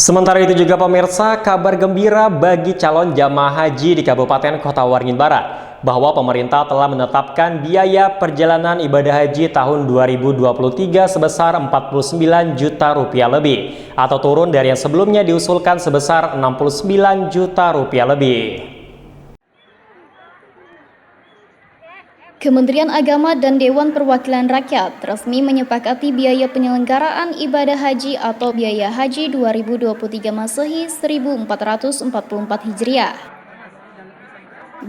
Sementara itu juga pemirsa, kabar gembira bagi calon jamaah haji di Kabupaten Kota Waringin Barat bahwa pemerintah telah menetapkan biaya perjalanan ibadah haji tahun 2023 sebesar 49 juta rupiah lebih atau turun dari yang sebelumnya diusulkan sebesar 69 juta rupiah lebih. Kementerian Agama dan Dewan Perwakilan Rakyat resmi menyepakati biaya penyelenggaraan ibadah haji atau biaya haji 2023 Masehi 1444 Hijriah.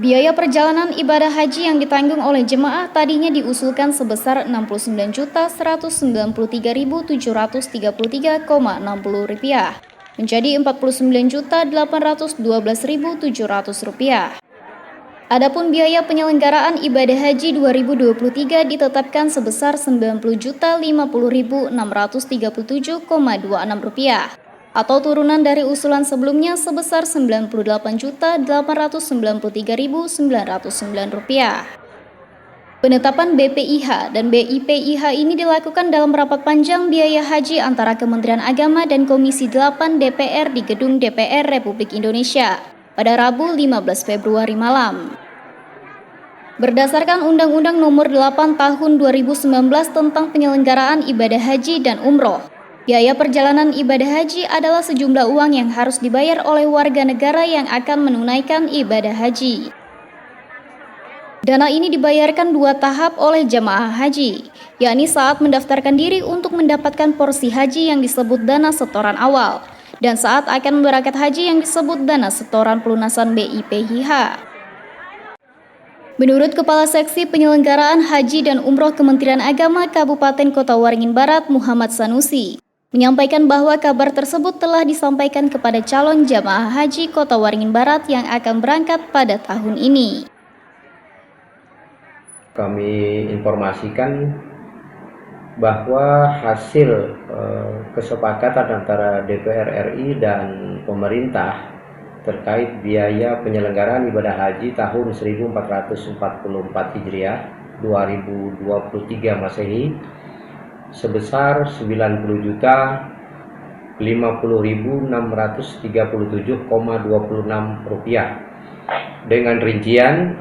Biaya perjalanan ibadah haji yang ditanggung oleh jemaah tadinya diusulkan sebesar Rp69.193.733,60 menjadi Rp49.812.700. Adapun biaya penyelenggaraan ibadah haji 2023 ditetapkan sebesar Rp90.050.637,26 atau turunan dari usulan sebelumnya sebesar Rp98.893.909. Penetapan BPIH dan BIPIH ini dilakukan dalam rapat panjang biaya haji antara Kementerian Agama dan Komisi 8 DPR di Gedung DPR Republik Indonesia pada Rabu 15 Februari malam. Berdasarkan Undang-Undang Nomor 8 Tahun 2019 tentang penyelenggaraan ibadah haji dan umroh, biaya perjalanan ibadah haji adalah sejumlah uang yang harus dibayar oleh warga negara yang akan menunaikan ibadah haji. Dana ini dibayarkan 2 tahap oleh jamaah haji, yakni saat mendaftarkan diri untuk mendapatkan porsi haji yang disebut dana setoran awal, dan saat akan berangkat haji yang disebut dana setoran pelunasan BIPIH. Menurut Kepala Seksi Penyelenggaraan Haji dan Umroh Kementerian Agama Kabupaten Kota Waringin Barat Muhammad Sanusi, menyampaikan bahwa kabar tersebut telah disampaikan kepada calon jamaah haji Kota Waringin Barat yang akan berangkat pada tahun ini. Kami informasikan bahwa hasil kesepakatan antara DPR RI dan pemerintah terkait biaya penyelenggaraan ibadah haji tahun 1444 Hijriah 2023 Masehi sebesar Rp90.637,26 dengan rincian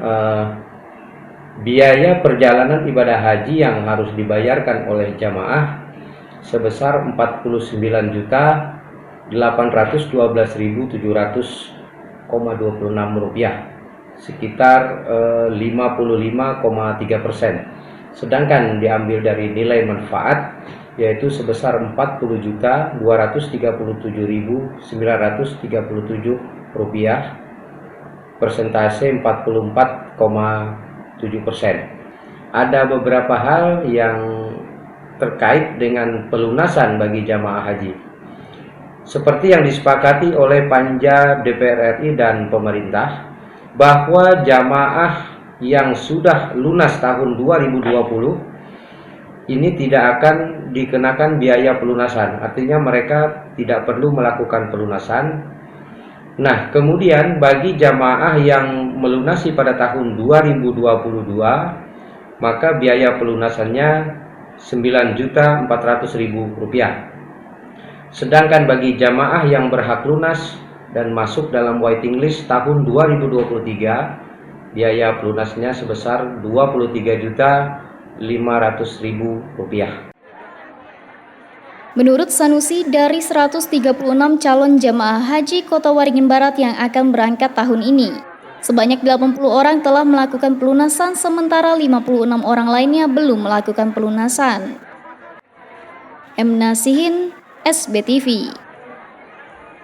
biaya perjalanan ibadah haji yang harus dibayarkan oleh jamaah sebesar Rp48.812.700,26, sekitar 55,3%. Sedangkan diambil dari nilai manfaat yaitu sebesar Rp40.237.937, persentase 44,7%. Ada beberapa hal yang terkait dengan pelunasan bagi jamaah haji. Seperti yang disepakati oleh Panja DPR RI dan pemerintah, bahwa jamaah yang sudah lunas tahun 2020 ini tidak akan dikenakan biaya pelunasan. Artinya mereka tidak perlu melakukan pelunasan. Nah, kemudian bagi jamaah yang melunasi pada tahun 2022, maka biaya pelunasannya Rp9.400.000. Sedangkan bagi jamaah yang berhak lunas dan masuk dalam waiting list tahun 2023, biaya pelunasnya sebesar Rp23.500.000. Menurut Sanusi, dari 136 calon jamaah haji Kota Waringin Barat yang akan berangkat tahun ini, sebanyak 80 orang telah melakukan pelunasan, sementara 56 orang lainnya belum melakukan pelunasan. M. Nasihin, SBTV.